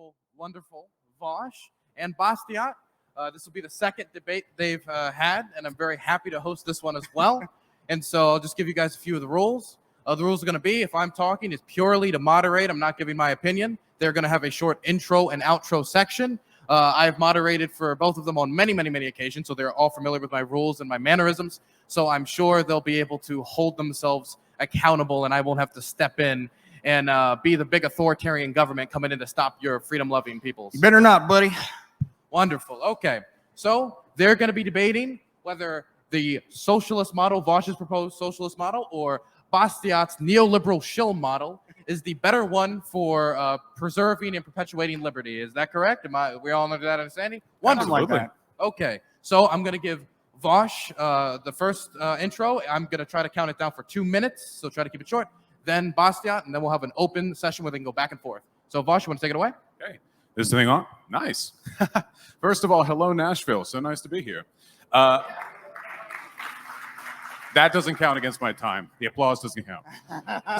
wonderful, wonderful Vaush and Bastiat. This will be the second debate they've had, and I'm very happy to host this one as well. And so I'll just give you guys a few of the rules. The rules are going to be, if I'm talking, it's purely to moderate. I'm not giving my opinion. They're going to have a short intro and outro section. I've moderated for both of them on many, many, many occasions, so they're all familiar with my rules and my mannerisms. So I'm sure they'll be able to hold themselves accountable, and I won't have to step in and be the big authoritarian government coming in to stop your freedom-loving peoples. You better not, buddy. Wonderful. Okay. So they're going to be debating whether the socialist model, Vaush's proposed socialist model, or Bastiat's neoliberal shill model is the better one for preserving and perpetuating liberty. Is that correct? We all under that understanding? Wonderful. Like that. Okay. So I'm going to give Vaush the first intro. I'm going to try to count it down for 2 minutes, so try to keep it short. Then Bastiat, and then we'll have an open session where they can go back and forth. So Vaush, you want to take it away? Okay. Is the thing on? Nice. First of all, hello, Nashville. So nice to be here. That doesn't count against my time. The applause doesn't count.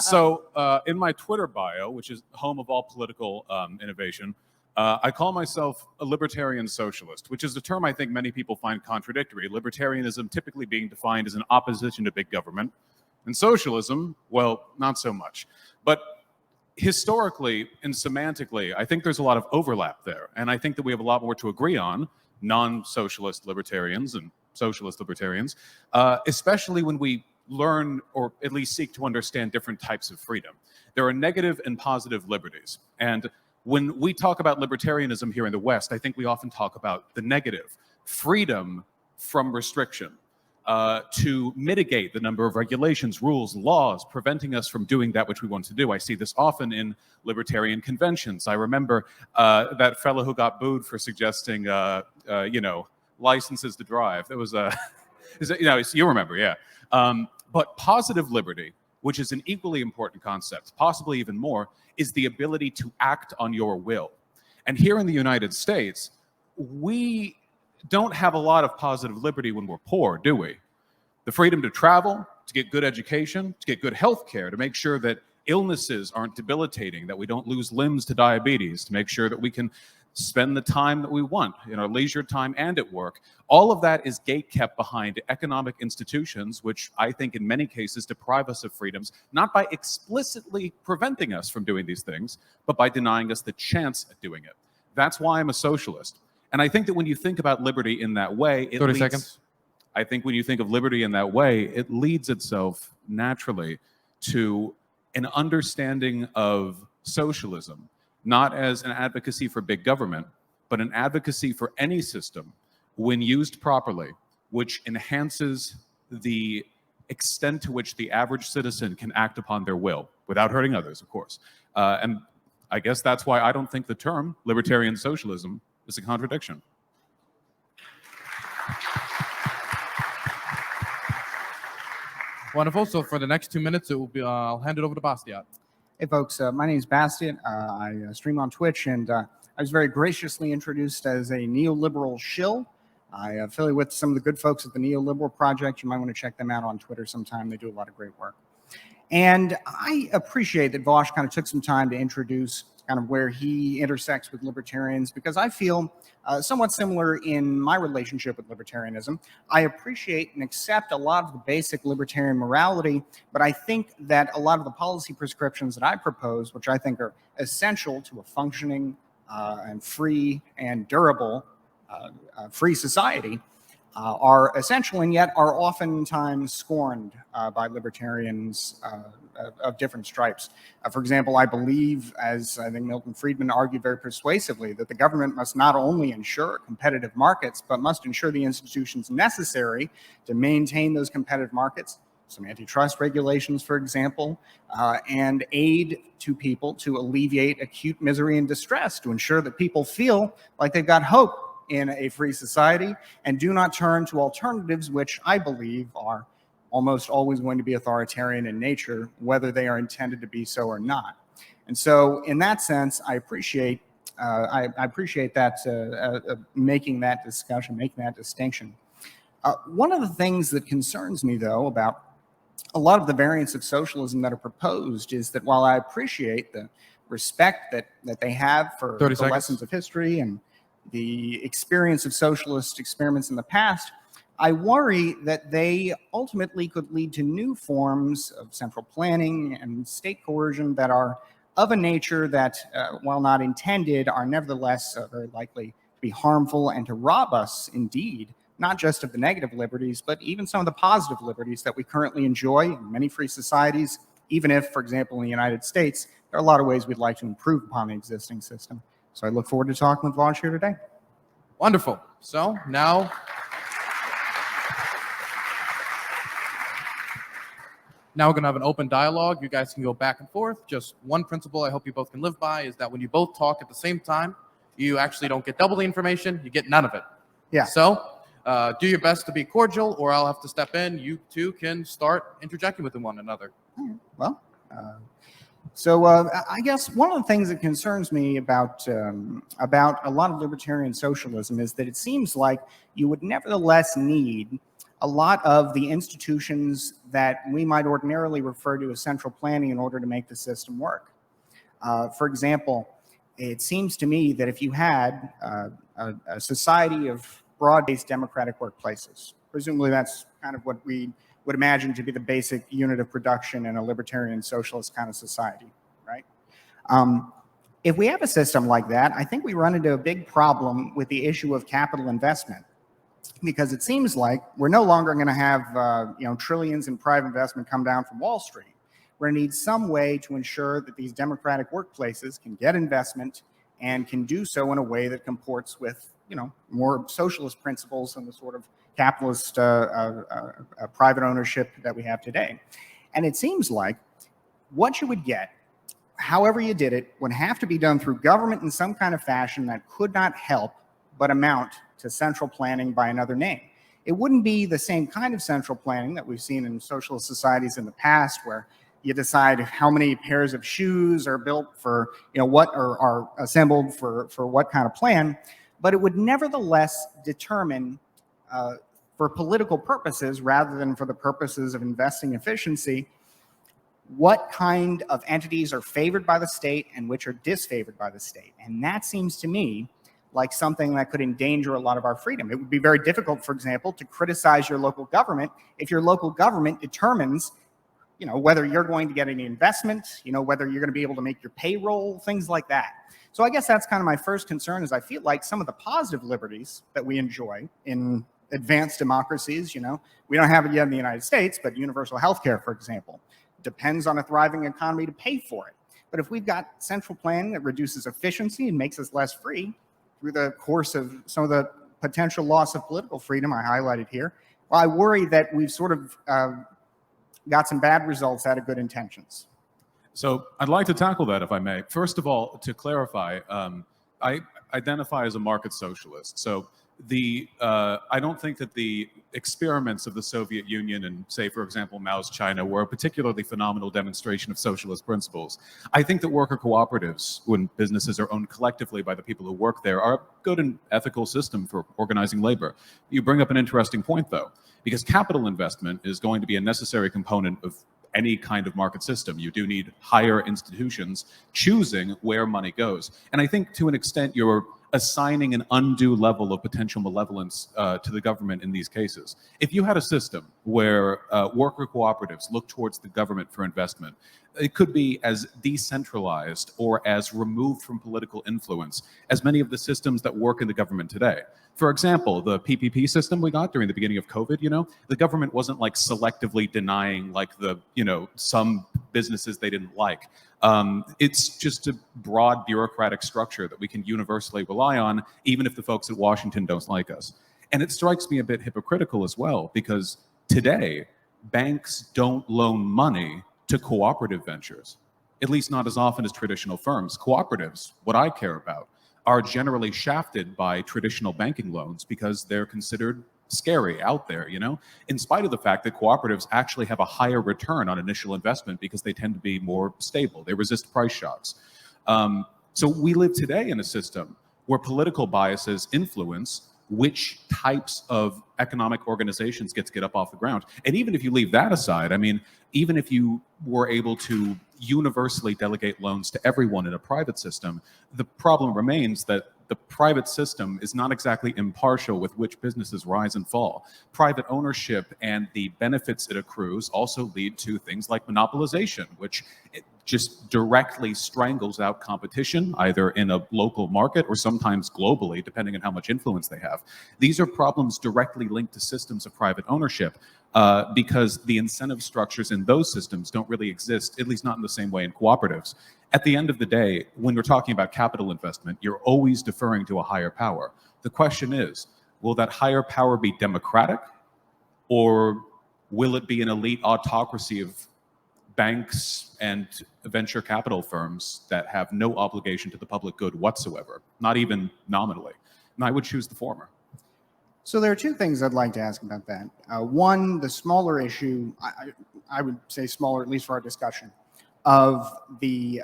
So in my Twitter bio, which is home of all political innovation, I call myself a libertarian socialist, which is a term I think many people find contradictory. Libertarianism typically being defined as an opposition to big government, and socialism, well, not so much. But historically and semantically, I think there's a lot of overlap there. And I think that we have a lot more to agree on, non-socialist libertarians and socialist libertarians, especially when we learn or at least seek to understand different types of freedom. There are negative and positive liberties. And when we talk about libertarianism here in the West, I think we often talk about the negative, freedom from restriction, to mitigate the number of regulations, rules, laws, preventing us from doing that which we want to do. I see this often in libertarian conventions. I remember that fellow who got booed for suggesting, licenses to drive. That was you remember, yeah. But positive liberty, which is an equally important concept, possibly even more, is the ability to act on your will. And here in the United States, we don't have a lot of positive liberty when we're poor, do we? The freedom to travel, to get good education, to get good health care, to make sure that illnesses aren't debilitating, that we don't lose limbs to diabetes, to make sure that we can spend the time that we want in our leisure time and at work. All of that is gate-kept behind economic institutions, which I think in many cases deprive us of freedoms, not by explicitly preventing us from doing these things, but by denying us the chance at doing it. That's why I'm a socialist. And I think that when you think about liberty in that way, 30 seconds. I think when you think of liberty in that way, it leads itself naturally to an understanding of socialism, not as an advocacy for big government, but an advocacy for any system, when used properly, which enhances the extent to which the average citizen can act upon their will, without hurting others, of course. And I guess that's why I don't think the term libertarian socialism is a contradiction. Wonderful. So for the next 2 minutes, it will be. I'll hand it over to Bastiat. Hey, folks. My name is Bastiat. I stream on Twitch, and I was very graciously introduced as a neoliberal shill. I affiliate with some of the good folks at the Neoliberal Project. You might want to check them out on Twitter sometime. They do a lot of great work. And I appreciate that Vaush kind of took some time to introduce kind of where he intersects with libertarians, because I feel somewhat similar in my relationship with libertarianism. I appreciate and accept a lot of the basic libertarian morality, but I think that a lot of the policy prescriptions that I propose, which I think are essential to a functioning and free and durable free society, are essential and yet are oftentimes scorned by libertarians of different stripes. For example, I believe, as I think Milton Friedman argued very persuasively, that the government must not only ensure competitive markets, but must ensure the institutions necessary to maintain those competitive markets, some antitrust regulations, for example, and aid to people to alleviate acute misery and distress, to ensure that people feel like they've got hope in a free society and do not turn to alternatives, which I believe are almost always going to be authoritarian in nature, whether they are intended to be so or not. And so in that sense, I appreciate that making that discussion, making that distinction. One of the things that concerns me, though, about a lot of the variants of socialism that are proposed is that while I appreciate the respect that they have for 30 the seconds. lessons of history and the experience of socialist experiments in the past, I worry that they ultimately could lead to new forms of central planning and state coercion that are of a nature that, while not intended, are nevertheless very likely to be harmful and to rob us, indeed, not just of the negative liberties, but even some of the positive liberties that we currently enjoy in many free societies, even if, for example, in the United States, there are a lot of ways we'd like to improve upon the existing system. So I look forward to talking with Vaush here today. Wonderful. So now we're going to have an open dialogue. You guys can go back and forth. Just one principle I hope you both can live by is that when you both talk at the same time, you actually don't get double the information. You get none of it. Yeah. So do your best to be cordial, or I'll have to step in. You two can start interjecting with one another. Well, I guess one of the things that concerns me about a lot of libertarian socialism is that it seems like you would nevertheless need a lot of the institutions that we might ordinarily refer to as central planning in order to make the system work. For example, it seems to me that if you had a society of broad-based democratic workplaces, presumably that's kind of what we would imagine to be the basic unit of production in a libertarian socialist kind of society, right? If we have a system like that, I think we run into a big problem with the issue of capital investment, because it seems like we're no longer going to have trillions in private investment come down from Wall Street. We're going to need some way to ensure that these democratic workplaces can get investment and can do so in a way that comports with more socialist principles and the sort of capitalist private ownership that we have today. And it seems like what you would get, however you did it, would have to be done through government in some kind of fashion that could not help but amount to central planning by another name. It wouldn't be the same kind of central planning that we've seen in socialist societies in the past, where you decide how many pairs of shoes are built for, what are assembled for what kind of plan, but it would nevertheless determine for political purposes, rather than for the purposes of investing efficiency, what kind of entities are favored by the state and which are disfavored by the state. And that seems to me like something that could endanger a lot of our freedom. It would be very difficult, for example, to criticize your local government if your local government determines whether you're going to get any investment, whether you're going to be able to make your payroll, things like that. So I guess that's kind of my first concern, is I feel like some of the positive liberties that we enjoy in advanced democracies, we don't have it yet in the United States, but universal health care, for example, depends on a thriving economy to pay for it. But if we've got central planning that reduces efficiency and makes us less free through the course of some of the potential loss of political freedom I highlighted here, well, I worry that we've sort of got some bad results out of good intentions. So I'd like to tackle that, if I may. First of all, to clarify, I identify as a market socialist. So I don't think that the experiments of the Soviet Union and, say, for example, Mao's China were a particularly phenomenal demonstration of socialist principles. I think that worker cooperatives, when businesses are owned collectively by the people who work there, are a good and ethical system for organizing labor. You bring up an interesting point, though, because capital investment is going to be a necessary component of any kind of market system. You do need higher institutions choosing where money goes. And I think to an extent you're assigning an undue level of potential malevolence to the government in these cases. If you had a system where worker cooperatives look towards the government for investment, it could be as decentralized or as removed from political influence as many of the systems that work in the government today. For example, the PPP system we got during the beginning of COVID, the government wasn't like selectively denying some businesses they didn't like. It's just a broad bureaucratic structure that we can universally rely on, even if the folks at Washington don't like us. And it strikes me a bit hypocritical as well, because today, banks don't loan money to cooperative ventures, at least not as often as traditional firms. Cooperatives, what I care about, are generally shafted by traditional banking loans because they're considered scary out there, in spite of the fact that cooperatives actually have a higher return on initial investment because they tend to be more stable. They resist price shocks. So we live today in a system where political biases influence which types of economic organizations get up off the ground. And even if you leave that aside, even if you were able to universally delegate loans to everyone in a private system, the problem remains that the private system is not exactly impartial with which businesses rise and fall. Private ownership and the benefits it accrues also lead to things like monopolization, which it just directly strangles out competition, either in a local market or sometimes globally, depending on how much influence they have. These are problems directly linked to systems of private ownership, because the incentive structures in those systems don't really exist, at least not in the same way in cooperatives. At the end of the day, when we're talking about capital investment, you're always deferring to a higher power. The question is, will that higher power be democratic, or will it be an elite autocracy of banks and venture capital firms that have no obligation to the public good whatsoever, not even nominally? And I would choose the former. So there are two things I'd like to ask about that. One, the smaller issue, I would say smaller, at least for our discussion, of the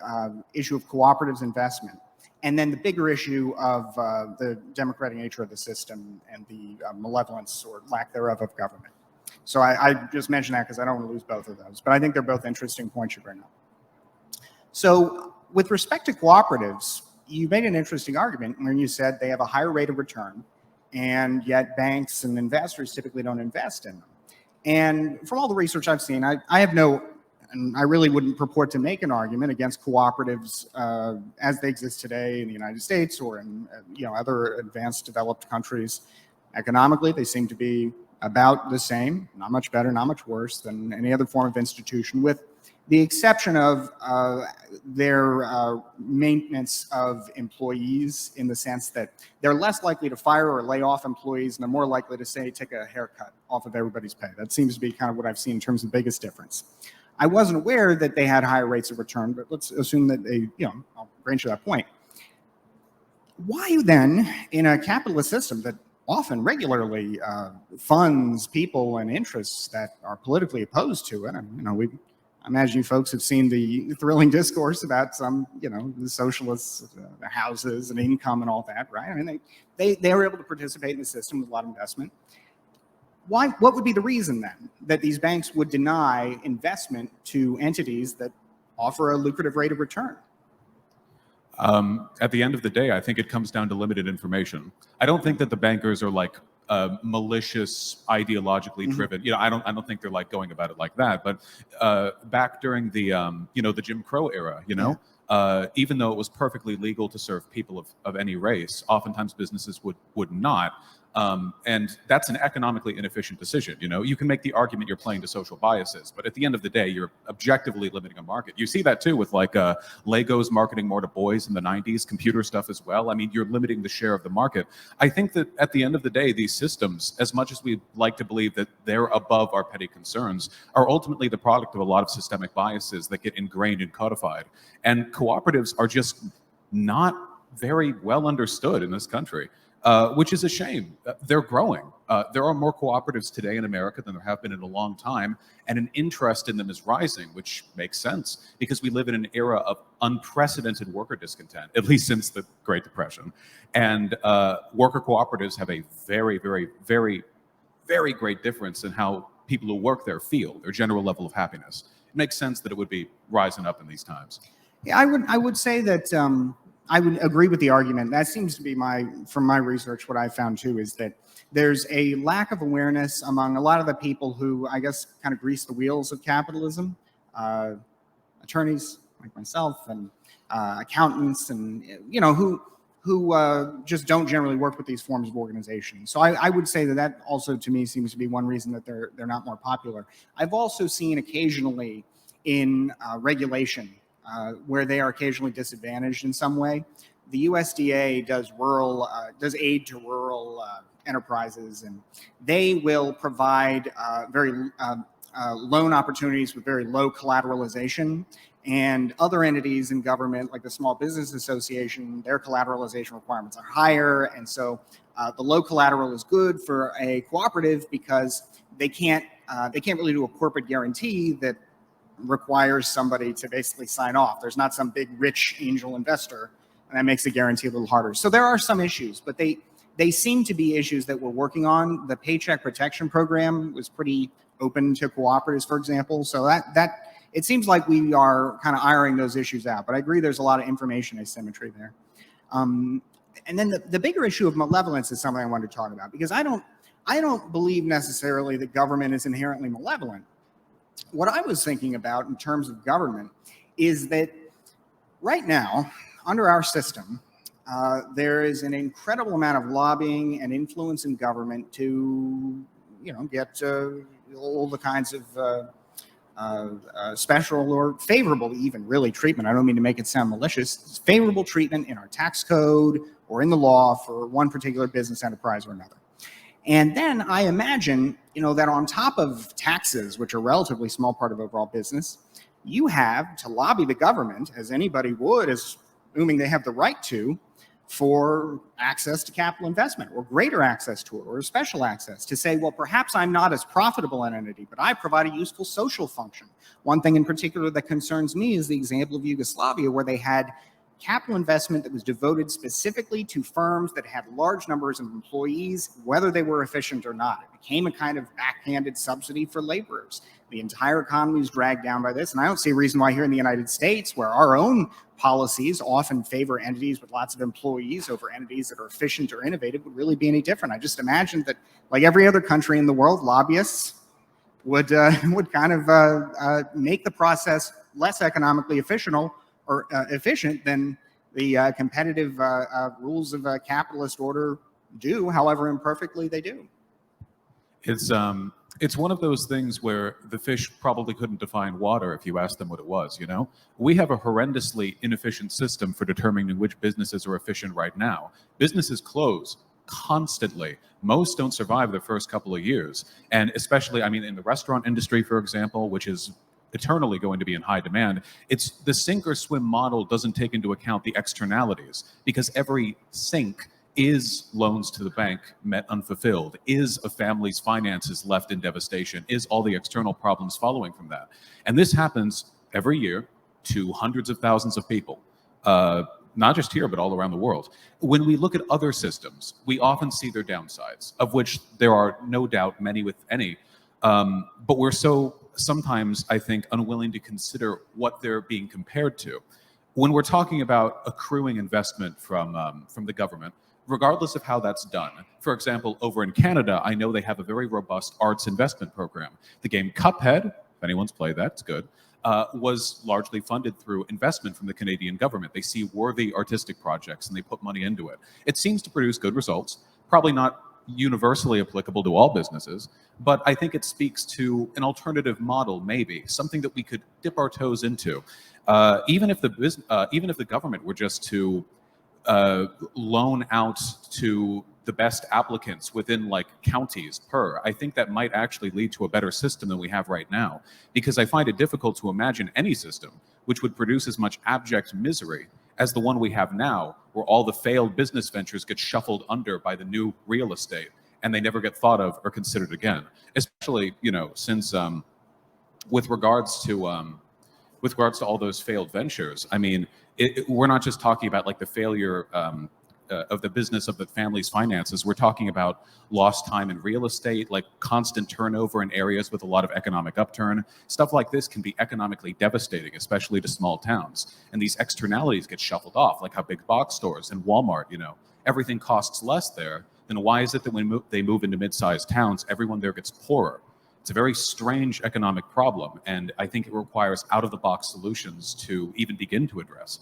issue of cooperatives investment. And then the bigger issue of the democratic nature of the system and the malevolence or lack thereof of government. So I just mentioned that because I don't want to lose both of those, but I think they're both interesting points you bring up. So with respect to cooperatives, you made an interesting argument when you said they have a higher rate of return, and yet banks and investors typically don't invest in them. And from all the research I've seen, I have no, and I really wouldn't purport to make an argument against cooperatives as they exist today in the United States or in other advanced developed countries. Economically, they seem to be about the same, not much better, not much worse than any other form of institution, with the exception of their maintenance of employees, in the sense that they're less likely to fire or lay off employees, and they're more likely to say, take a haircut off of everybody's pay. That seems to be kind of what I've seen in terms of the biggest difference. I wasn't aware that they had higher rates of return, but let's assume that they, I'll range to that point. Why then, in a capitalist system that often regularly funds people and interests that are politically opposed to it, I imagine you folks have seen the thrilling discourse about some, the socialists, the houses and income and all that, right? I mean, they were able to participate in the system with a lot of investment. Why? What would be the reason then that these banks would deny investment to entities that offer a lucrative rate of return? At the end of the day, I think it comes down to limited information. I don't think that the bankers are like malicious, ideologically driven. I don't think they're like going about it like that. But back during the the Jim Crow era, even though it was perfectly legal to serve people of any race, oftentimes businesses would not. And that's an economically inefficient decision. You can make the argument you're playing to social biases, but at the end of the day, you're objectively limiting a market. You see that too with like Legos marketing more to boys in the 90s, computer stuff as well. I mean, you're limiting the share of the market. I think that at the end of the day, these systems, as much as we like to believe that they're above our petty concerns, are ultimately the product of a lot of systemic biases that get ingrained and codified. And cooperatives are just not very well understood in this country. Which is a shame. They're growing. There are more cooperatives today in America than there have been in a long time, and an interest in them is rising, which makes sense because we live in an era of unprecedented worker discontent, at least since the Great Depression. And worker cooperatives have a very, very, very, very great difference in how people who work there feel, their general level of happiness. It makes sense that it would be rising up in these times. Yeah, I would say that I would agree with the argument. That seems to be from my research, what I found too, is that there's a lack of awareness among a lot of the people who, I guess, kind of grease the wheels of capitalism, attorneys like myself and accountants, and who just don't generally work with these forms of organization. So I would say that also, to me, seems to be one reason that they're not more popular. I've also seen occasionally in regulation where they are occasionally disadvantaged in some way. The USDA does aid to rural enterprises, and they will provide loan opportunities with very low collateralization. And other entities in government, like the Small Business Association, their collateralization requirements are higher. And so the low collateral is good for a cooperative because they can't really do a corporate guarantee that requires somebody to basically sign off. There's not some big rich angel investor, and that makes the guarantee a little harder. So there are some issues, but they seem to be issues that we're working on. The Paycheck Protection Program was pretty open to cooperatives, for example. So that it seems like we are kind of ironing those issues out. But I agree there's a lot of information asymmetry there. And then the bigger issue of malevolence is something I wanted to talk about, because I don't believe necessarily that government is inherently malevolent. What I was thinking about in terms of government is that right now, under our system, there is an incredible amount of lobbying and influence in government to, get all the kinds of special or favorable, even really, treatment. I don't mean to make it sound malicious. It's favorable treatment in our tax code or in the law for one particular business enterprise or another. And then I imagine, that on top of taxes, which are a relatively small part of overall business, you have to lobby the government, as anybody would, assuming they have the right to, for access to capital investment or greater access to it or special access, to say, well, perhaps I'm not as profitable an entity, but I provide a useful social function. One thing in particular that concerns me is the example of Yugoslavia, where they had capital investment that was devoted specifically to firms that had large numbers of employees, whether they were efficient or not. It became a kind of backhanded subsidy for laborers. The entire economy is dragged down by this. And I don't see a reason why here in the United States, where our own policies often favor entities with lots of employees over entities that are efficient or innovative, would really be any different. I just imagined that, like every other country in the world, lobbyists would kind of make the process less economically efficient than the competitive rules of a capitalist order do, however imperfectly they do. It's one of those things where the fish probably couldn't define water if you asked them what it was, We have a horrendously inefficient system for determining which businesses are efficient right now. Businesses close constantly. Most don't survive the first couple of years. And especially, in the restaurant industry, for example, which is eternally going to be in high demand, it's the sink or swim model doesn't take into account the externalities, because every sink is loans to the bank met unfulfilled, is a family's finances left in devastation, is all the external problems following from that. And this happens every year to hundreds of thousands of people, not just here, but all around the world. When we look at other systems, we often see their downsides, of which there are no doubt many with any, but we're so sometimes, I think, unwilling to consider what they're being compared to. When we're talking about accruing investment from the government, regardless of how that's done. For example, over in Canada, I know they have a very robust arts investment program. The game Cuphead, if anyone's played that, it's good, was largely funded through investment from the Canadian government. They see worthy artistic projects and they put money into it. It seems to produce good results, probably not universally applicable to all businesses, but I think it speaks to an alternative model, maybe something that we could dip our toes into. Even if the government were just to loan out to the best applicants within counties per, I think that might actually lead to a better system than we have right now, because I find it difficult to imagine any system which would produce as much abject misery as the one we have now, where all the failed business ventures get shuffled under by the new real estate and they never get thought of or considered again. Especially, since with regards to all those failed ventures, we're not just talking about the failure of the business of the family's finances. We're talking about lost time in real estate, constant turnover in areas with a lot of economic upturn. Stuff like this can be economically devastating, especially to small towns. And these externalities get shuffled off, like how big box stores and Walmart, everything costs less there. Then why is it that when they move into mid-sized towns, everyone there gets poorer? It's a very strange economic problem, and I think it requires out-of-the-box solutions to even begin to address.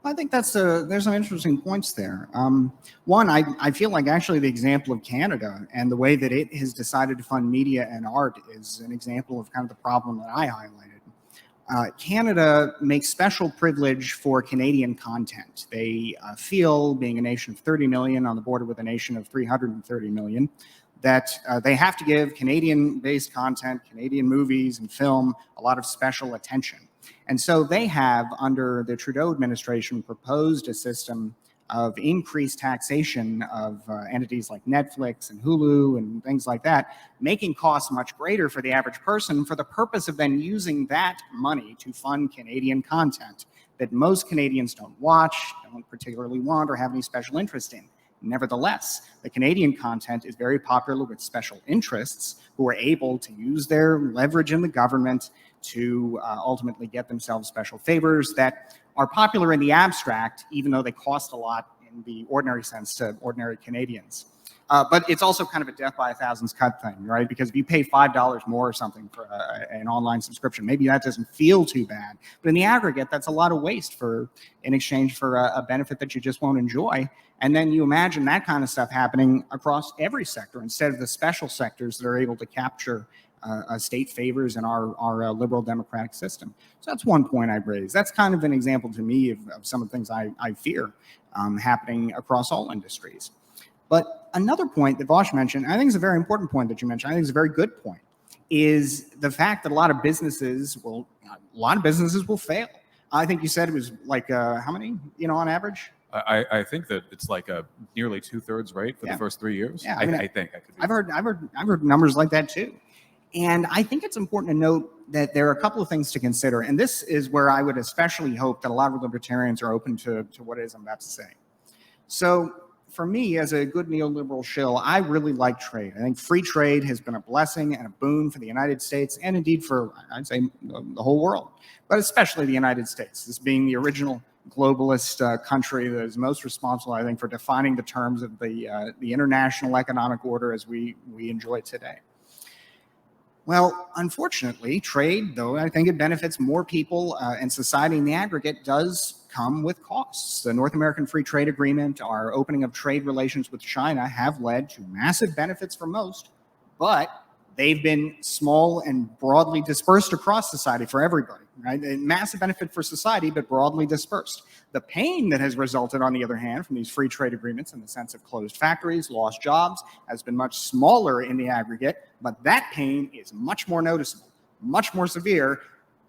I think there's some interesting points there. One, I feel like actually the example of Canada and the way that it has decided to fund media and art is an example of kind of the problem that I highlighted. Canada makes special privilege for Canadian content. They feel, being a nation of 30 million on the border with a nation of 330 million, that they have to give Canadian-based content, Canadian movies and film, a lot of special attention. And so they have, under the Trudeau administration, proposed a system of increased taxation of entities like Netflix and Hulu and things like that, making costs much greater for the average person for the purpose of then using that money to fund Canadian content that most Canadians don't watch, don't particularly want, or have any special interest in. Nevertheless, the Canadian content is very popular with special interests who are able to use their leverage in the government to ultimately get themselves special favors that are popular in the abstract, even though they cost a lot in the ordinary sense to ordinary Canadians. But it's also kind of a death by a thousand's cut thing, right? Because if you pay $5 more or something for an online subscription, maybe that doesn't feel too bad. But in the aggregate, that's a lot of waste in exchange for a benefit that you just won't enjoy. And then you imagine that kind of stuff happening across every sector instead of the special sectors that are able to capture state favors in our liberal democratic system. So that's one point I've raised. That's kind of an example to me of some of the things I fear happening across all industries. But another point that Vaush mentioned, I think is a very important point that you mentioned, I think is a very good point, is the fact that a lot of businesses will fail. I think you said it was like, how many, on average? I think that it's like nearly 2/3 rate for the first 3 years. Yeah, I think. I've heard numbers like that too. And I think it's important to note that there are a couple of things to consider. And this is where I would especially hope that a lot of libertarians are open to what it is I'm about to say. So for me, as a good neoliberal shill, I really like trade. I think free trade has been a blessing and a boon for the United States and indeed for, I'd say, the whole world, but especially the United States, this being the original globalist country that is most responsible, I think, for defining the terms of the international economic order as we enjoy it today. Well, unfortunately, trade, though I think it benefits more people and society in the aggregate, does come with costs. The North American Free Trade Agreement, our opening of trade relations with China, have led to massive benefits for most, but they've been small and broadly dispersed across society for everybody, right? A massive benefit for society, but broadly dispersed. The pain that has resulted, on the other hand, from these free trade agreements in the sense of closed factories, lost jobs, has been much smaller in the aggregate, but that pain is much more noticeable, much more severe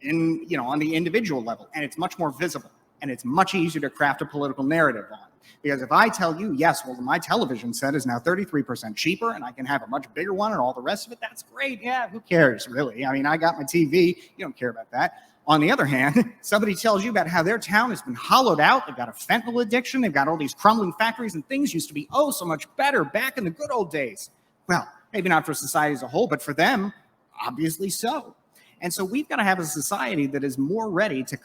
on the individual level, and it's much more visible, and it's much easier to craft a political narrative on. Because if I tell you, yes, well, my television set is now 33% cheaper and I can have a much bigger one and all the rest of it, that's great. Yeah, who cares, really? I mean, I got my TV. You don't care about that. On the other hand, somebody tells you about how their town has been hollowed out. They've got a fentanyl addiction. They've got all these crumbling factories, and things used to be, oh, so much better back in the good old days. Well, maybe not for society as a whole, but for them, obviously so. And so we've got to have a society that is more ready to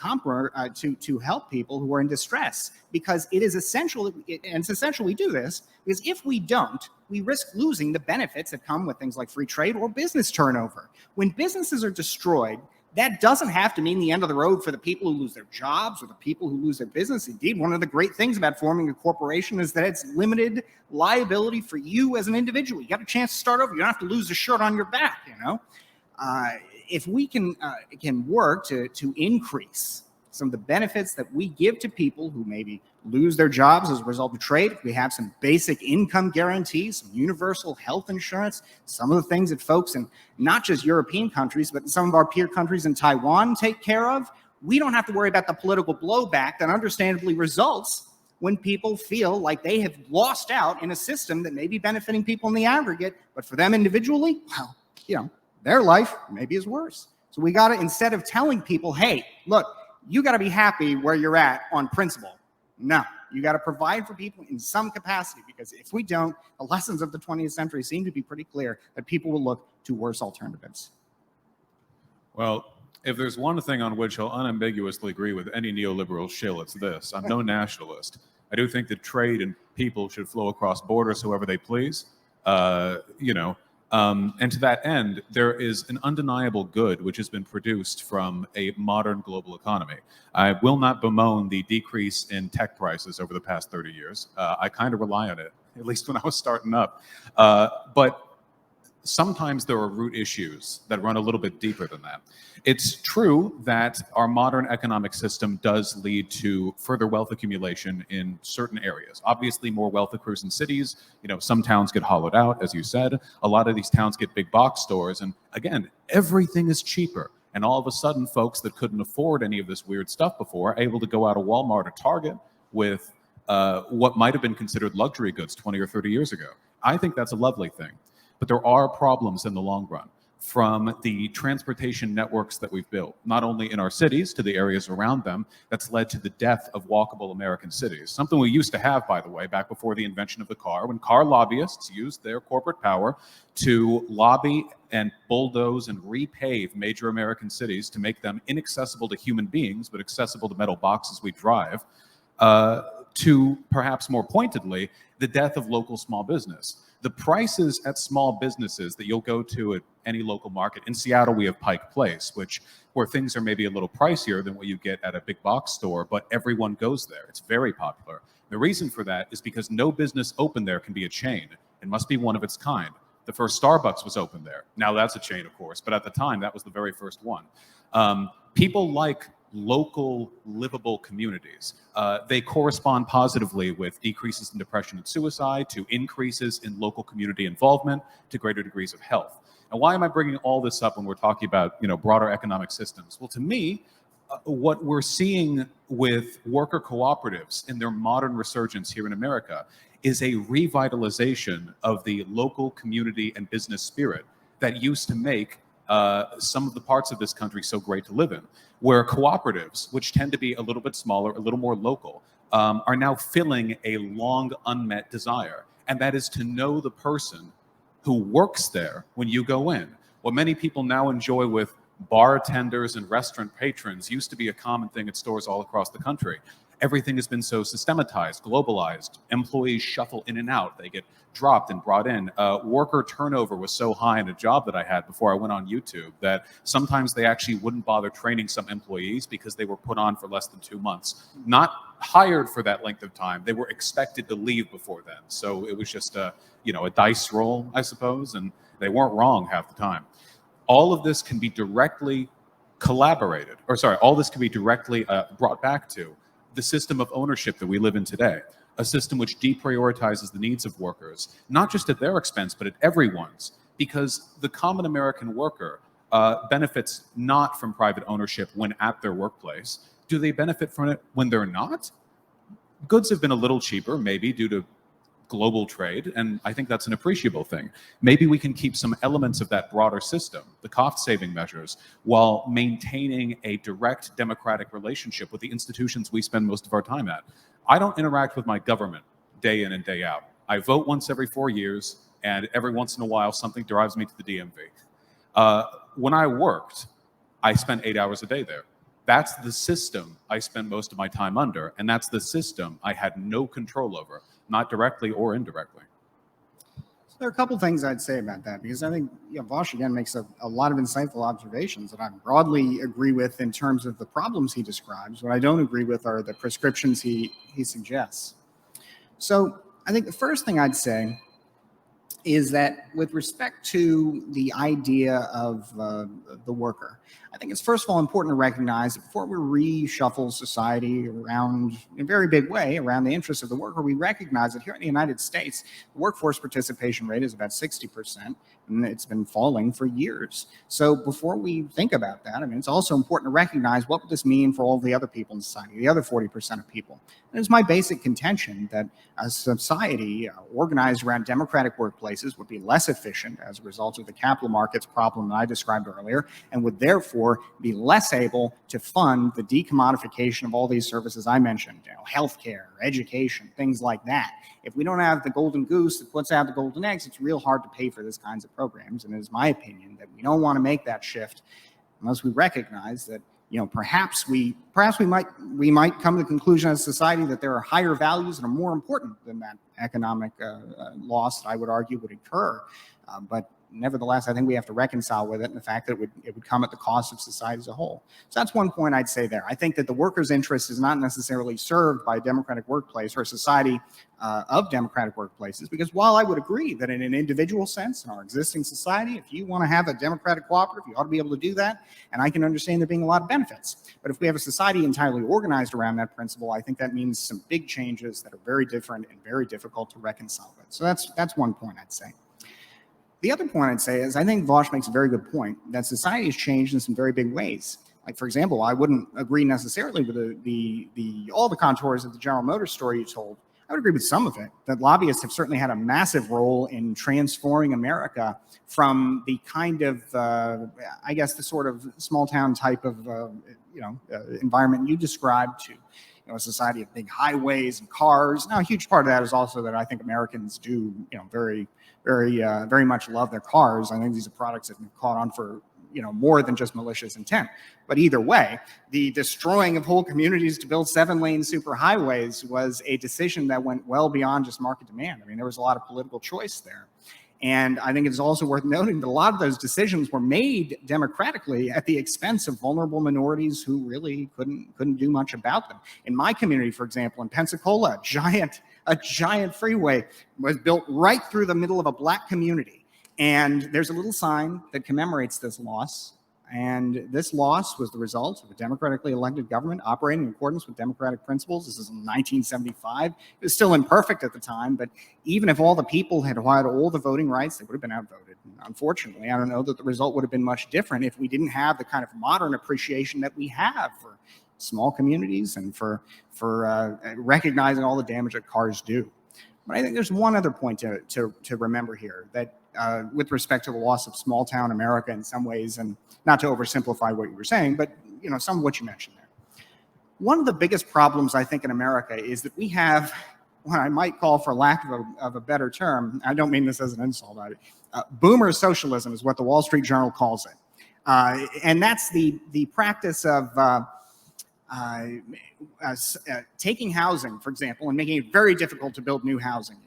help people who are in distress, because it is essential, and it's essential we do this, because if we don't, we risk losing the benefits that come with things like free trade or business turnover. When businesses are destroyed, that doesn't have to mean the end of the road for the people who lose their jobs or the people who lose their business. Indeed, one of the great things about forming a corporation is that it's limited liability for you as an individual. You got a chance to start over. You don't have to lose a shirt on your back, If we can work to increase some of the benefits that we give to people who maybe lose their jobs as a result of trade, if we have some basic income guarantees, some universal health insurance, some of the things that folks in not just European countries, but some of our peer countries in Taiwan take care of, we don't have to worry about the political blowback that understandably results when people feel like they have lost out in a system that may be benefiting people in the aggregate, but for them individually, well, their life maybe is worse. So we got to, instead of telling people, hey, look, you got to be happy where you're at on principle. No, you got to provide for people in some capacity, because if we don't, the lessons of the 20th century seem to be pretty clear that people will look to worse alternatives. Well, if there's one thing on which I'll unambiguously agree with any neoliberal shill, it's this. I'm no nationalist. I do think that trade and people should flow across borders however they please. And to that end, there is an undeniable good which has been produced from a modern global economy. I will not bemoan the decrease in tech prices over the past 30 years. I kind of rely on it, at least when I was starting up. But sometimes there are root issues that run a little bit deeper than that. It's true that our modern economic system does lead to further wealth accumulation in certain areas. Obviously, more wealth accrues in cities. Some towns get hollowed out, as you said. A lot of these towns get big box stores. And again, everything is cheaper. And all of a sudden, folks that couldn't afford any of this weird stuff before are able to go out of Walmart or Target with what might have been considered luxury goods 20 or 30 years ago. I think that's a lovely thing. But there are problems in the long run. from the transportation networks that we've built, not only in our cities, to the areas around them, that's led to the death of walkable American cities. Something we used to have, by the way, back before the invention of the car, when car lobbyists used their corporate power to lobby and bulldoze and repave major American cities to make them inaccessible to human beings, but accessible to metal boxes we drive, to perhaps more pointedly, the death of local small business. The prices at small businesses that you'll go to at any local market. In Seattle, we have Pike Place, where things are maybe a little pricier than what you get at a big box store, but everyone goes there. It's very popular. The reason for that is because no business open there can be a chain. It must be one of its kind. The first Starbucks was open there. Now that's a chain, of course, but at the time, that was the very first one. People like local livable communities. They correspond positively with decreases in depression and suicide, to increases in local community involvement, to greater degrees of health. And why am I bringing all this up when we're talking about broader economic systems? Well, to me, what we're seeing with worker cooperatives in their modern resurgence here in America is a revitalization of the local community and business spirit that used to make some of the parts of this country so great to live in, where cooperatives, which tend to be a little bit smaller, a little more local, are now filling a long unmet desire, and that is to know the person who works there when you go in. What many people now enjoy with bartenders and restaurant patrons used to be a common thing at stores all across the country. Everything has been so systematized, globalized. Employees shuffle in and out. They get dropped and brought in. Worker turnover was so high in a job that I had before I went on YouTube that sometimes they actually wouldn't bother training some employees because they were put on for less than 2 months. Not hired for that length of time. They were expected to leave before then. So it was just a dice roll, I suppose, and they weren't wrong half the time. All of this can be directly all this can be directly brought back to the system of ownership that we live in today, a system which deprioritizes the needs of workers, not just at their expense, but at everyone's, because the common American worker benefits not from private ownership when at their workplace. Do they benefit from it when they're not? Goods have been a little cheaper, maybe due to global trade, and I think that's an appreciable thing. Maybe we can keep some elements of that broader system, the cost-saving measures, while maintaining a direct democratic relationship with the institutions we spend most of our time at. I don't interact with my government day in and day out. I vote once every 4 years, and every once in a while something drives me to the DMV. When I worked, I spent 8 hours a day there. That's the system I spend most of my time under, and that's the system I had no control over, not directly or indirectly. So there are a couple things I'd say about that, because I think Vaush again makes a lot of insightful observations that I broadly agree with in terms of the problems he describes. What I don't agree with are the prescriptions he suggests. So I think the first thing I'd say is that with respect to the idea of the worker, I think it's first of all important to recognize that before we reshuffle society around in a very big way around the interests of the worker, we recognize that here in the United States, the workforce participation rate is about 60%, and it's been falling for years. So before we think about that, I mean, it's also important to recognize what would this mean for all the other people in society, the other 40% of people. And it's my basic contention that a society organized around democratic workplaces would be less efficient as a result of the capital markets problem that I described earlier, and would therefore be less able to fund the decommodification of all these services I mentioned, healthcare, education, things like that. If we don't have the golden goose that puts out the golden eggs, it's real hard to pay for these kinds of programs. And it is my opinion that we don't want to make that shift unless we recognize that perhaps we might come to the conclusion as a society that there are higher values that are more important than that economic loss that I would argue would occur. But nevertheless, I think we have to reconcile with it and the fact that it would come at the cost of society as a whole. So that's one point I'd say there. I think that the worker's interest is not necessarily served by a democratic workplace or a society of democratic workplaces, because while I would agree that in an individual sense in our existing society, if you want to have a democratic cooperative, you ought to be able to do that, and I can understand there being a lot of benefits. But if we have a society entirely organized around that principle, I think that means some big changes that are very different and very difficult to reconcile with. So that's one point I'd say. The other point I'd say is I think Vaush makes a very good point that society has changed in some very big ways. Like, for example, I wouldn't agree necessarily with all the contours of the General Motors story you told. I would agree with some of it. That lobbyists have certainly had a massive role in transforming America from the kind of, I guess, the sort of small town type of, environment you described to, a society of big highways and cars. Now, a huge part of that is also that I think Americans do, very much love their cars. I think these are products that have been caught on for, more than just malicious intent. But either way, the destroying of whole communities to build 7-lane superhighways was a decision that went well beyond just market demand. I mean, there was a lot of political choice there. And I think it's also worth noting that a lot of those decisions were made democratically at the expense of vulnerable minorities who really couldn't do much about them. In my community, for example, in Pensacola, a giant freeway was built right through the middle of a Black community. And there's a little sign that commemorates this loss. And this loss was the result of a democratically elected government operating in accordance with democratic principles. This is in 1975. It was still imperfect at the time, but even if all the people had had all the voting rights, they would have been outvoted. Unfortunately, I don't know that the result would have been much different if we didn't have the kind of modern appreciation that we have for small communities and for recognizing all the damage that cars do. But I think there's one other point to remember here, that with respect to the loss of small town America in some ways, and not to oversimplify what you were saying, but some of what you mentioned there. One of the biggest problems I think in America is that we have what I might call, for lack of a better term, I don't mean this as an insult, boomer socialism is what the Wall Street Journal calls it. And that's the practice of taking housing, for example, and making it very difficult to build new housing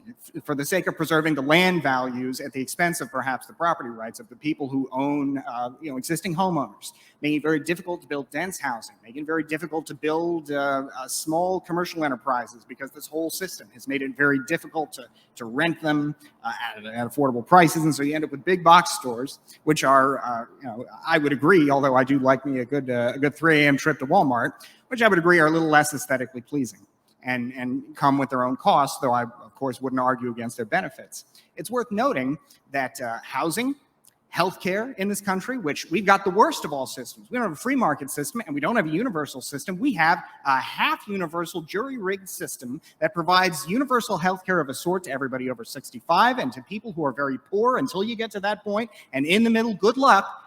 for the sake of preserving the land values at the expense of perhaps the property rights of the people who own, existing homeowners, making it very difficult to build dense housing, making it very difficult to build small commercial enterprises, because this whole system has made it very difficult to rent them at affordable prices. And so you end up with big box stores, which are, I would agree, although I do like me a good 3 a.m. trip to Walmart, which I would agree are a little less aesthetically pleasing and come with their own costs, though I, of course, wouldn't argue against their benefits. It's worth noting that housing, healthcare in this country, which we've got the worst of all systems. We don't have a free market system, and we don't have a universal system. We have a half-universal, jury-rigged system that provides universal healthcare of a sort to everybody over 65 and to people who are very poor until you get to that point, and in the middle, good luck.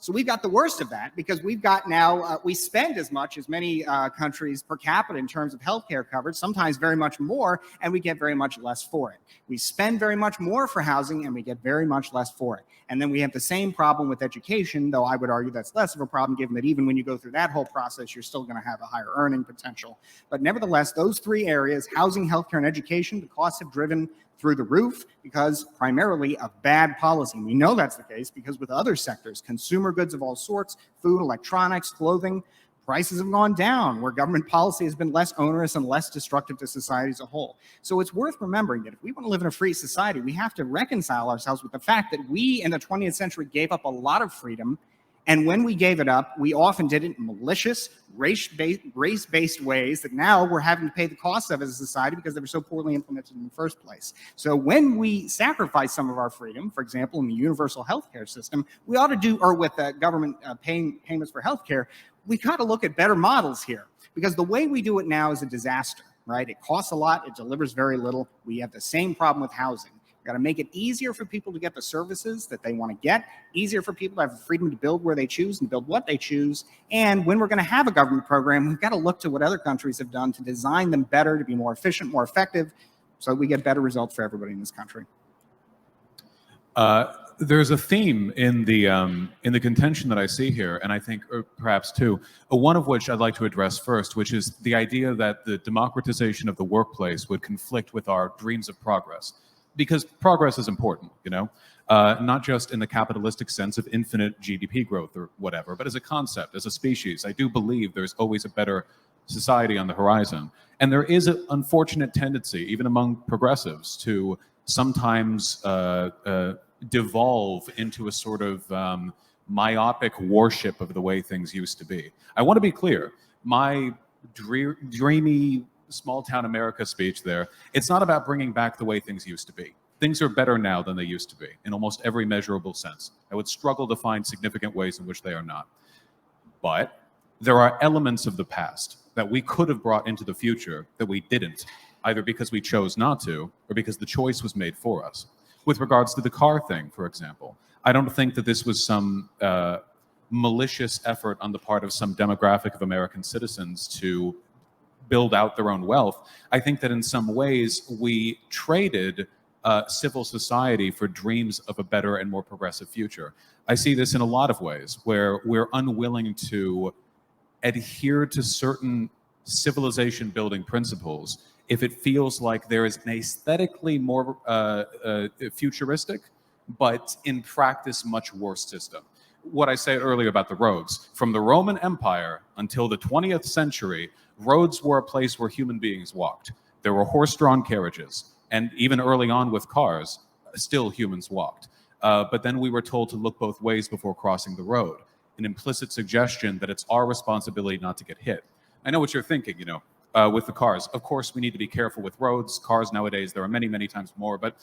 So we've got the worst of that, because we've got now, we spend as much as many countries per capita in terms of healthcare coverage, sometimes very much more, and we get very much less for it. We spend very much more for housing, and we get very much less for it. And then we have the same problem with education, though I would argue that's less of a problem, given that even when you go through that whole process, you're still going to have a higher earning potential. But nevertheless, those 3 areas, housing, healthcare, and education, the costs have driven through the roof because primarily of bad policy. We know that's the case because with other sectors, consumer goods of all sorts, food, electronics, clothing, prices have gone down where government policy has been less onerous and less destructive to society as a whole. So it's worth remembering that if we want to live in a free society, we have to reconcile ourselves with the fact that we in the 20th century gave up a lot of freedom. And when we gave it up, we often did it in malicious, race-based ways that now we're having to pay the cost of as a society because they were so poorly implemented in the first place. So when we sacrifice some of our freedom, for example, in the universal healthcare system, we ought to do, or with the government paying payments for healthcare, we got to look at better models here, because the way we do it now is a disaster, right? It costs a lot. It delivers very little. We have the same problem with housing. We've got to make it easier for people to get the services that they want to get, easier for people to have the freedom to build where they choose and build what they choose. And when we're going to have a government program, we've got to look to what other countries have done to design them better, to be more efficient, more effective, so we get better results for everybody in this country. There's a theme in the contention that I see here, and I think perhaps two, one of which I'd like to address first, which is the idea that the democratization of the workplace would conflict with our dreams of progress. Because progress is important, not just in the capitalistic sense of infinite GDP growth or whatever, but as a concept, as a species. I do believe there's always a better society on the horizon. And there is an unfortunate tendency, even among progressives, to sometimes devolve into a sort of myopic worship of the way things used to be. I want to be clear. My dreamy small town America speech there, it's not about bringing back the way things used to be. Things are better now than they used to be in almost every measurable sense. I would struggle to find significant ways in which they are not. But there are elements of the past that we could have brought into the future that we didn't. either because we chose not to or because the choice was made for us. With regards to the car thing, for example, I don't think that this was some malicious effort on the part of some demographic of American citizens to build out their own wealth. I think that in some ways we traded civil society for dreams of a better and more progressive future. I see this in a lot of ways where we're unwilling to adhere to certain civilization building principles if it feels like there is an aesthetically more futuristic, but in practice much worse system. What I said earlier about the roads, from the Roman Empire until the 20th century, roads were a place where human beings walked. There were horse-drawn carriages, and even early on with cars, still humans walked. But then we were told to look both ways before crossing the road, an implicit suggestion that it's our responsibility not to get hit. I know what you're thinking, with the cars. Of course, we need to be careful with roads. Cars nowadays, there are many, many times more. But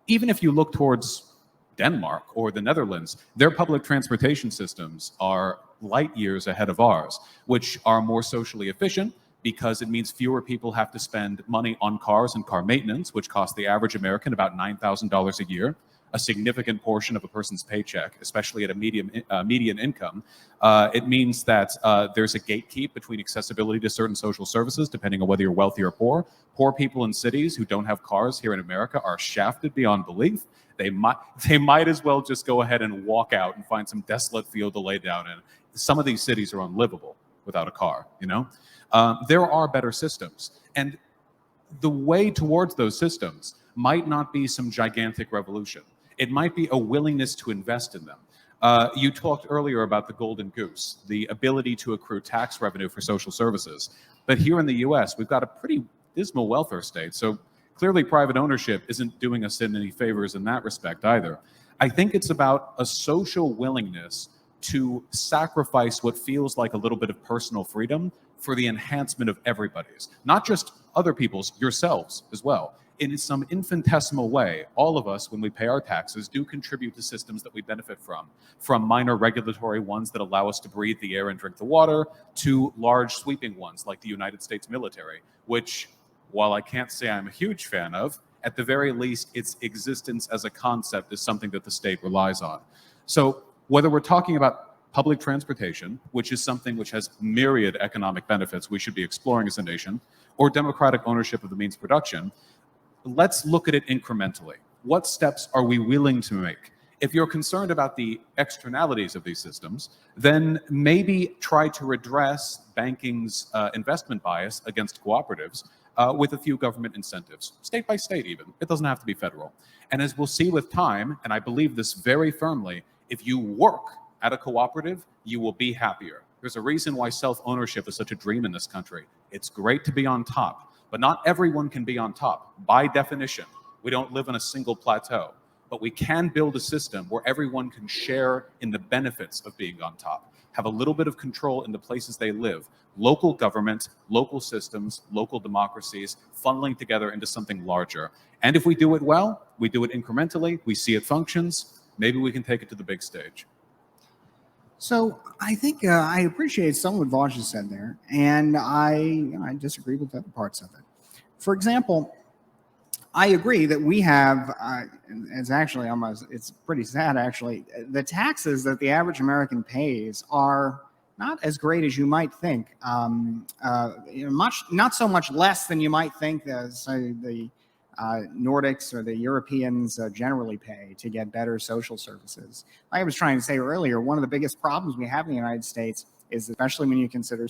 even if you look towards Denmark or the Netherlands, their public transportation systems are light years ahead of ours, which are more socially efficient because it means fewer people have to spend money on cars and car maintenance, which costs the average American about $9,000 a year, a significant portion of a person's paycheck, especially at a median income. It means that there's a gatekeep between accessibility to certain social services, depending on whether you're wealthy or poor. Poor people in cities who don't have cars here in America are shafted beyond belief. They might as well just go ahead and walk out and find some desolate field to lay down in. Some of these cities are unlivable without a car, There are better systems. And the way towards those systems might not be some gigantic revolution. It might be a willingness to invest in them. You talked earlier about the golden goose, the ability to accrue tax revenue for social services. But here in the US, we've got a pretty dismal welfare state. So clearly private ownership isn't doing us any favors in that respect either. I think it's about a social willingness to sacrifice what feels like a little bit of personal freedom for the enhancement of everybody's, not just other people's, yourselves as well. In some infinitesimal way, all of us, when we pay our taxes, do contribute to systems that we benefit from minor regulatory ones that allow us to breathe the air and drink the water, to large sweeping ones like the United States military, which, while I can't say I'm a huge fan of, at the very least, its existence as a concept is something that the state relies on. So whether we're talking about public transportation, which is something which has myriad economic benefits we should be exploring as a nation, or democratic ownership of the means of production, let's look at it incrementally. What steps are we willing to make? If you're concerned about the externalities of these systems, then maybe try to redress banking's investment bias against cooperatives with a few government incentives, state by state even. It doesn't have to be federal. And as we'll see with time, and I believe this very firmly, if you work at a cooperative, you will be happier. There's a reason why self-ownership is such a dream in this country. It's great to be on top, but not everyone can be on top. By definition, we don't live on a single plateau, but we can build a system where everyone can share in the benefits of being on top, have a little bit of control in the places they live. Local government, local systems, local democracies, funneling together into something larger. And if we do it well, we do it incrementally, we see it functions, maybe we can take it to the big stage. So I think I appreciate some of what Vaush has said there, and I disagree with other parts of it. For example, I agree that we have, it's actually almost, it's pretty sad actually, the taxes that the average American pays are not as great as you might think. Not so much less than you might think as the Nordics or the Europeans generally pay to get better social services. Like I was trying to say earlier, one of the biggest problems we have in the United States is, especially when you consider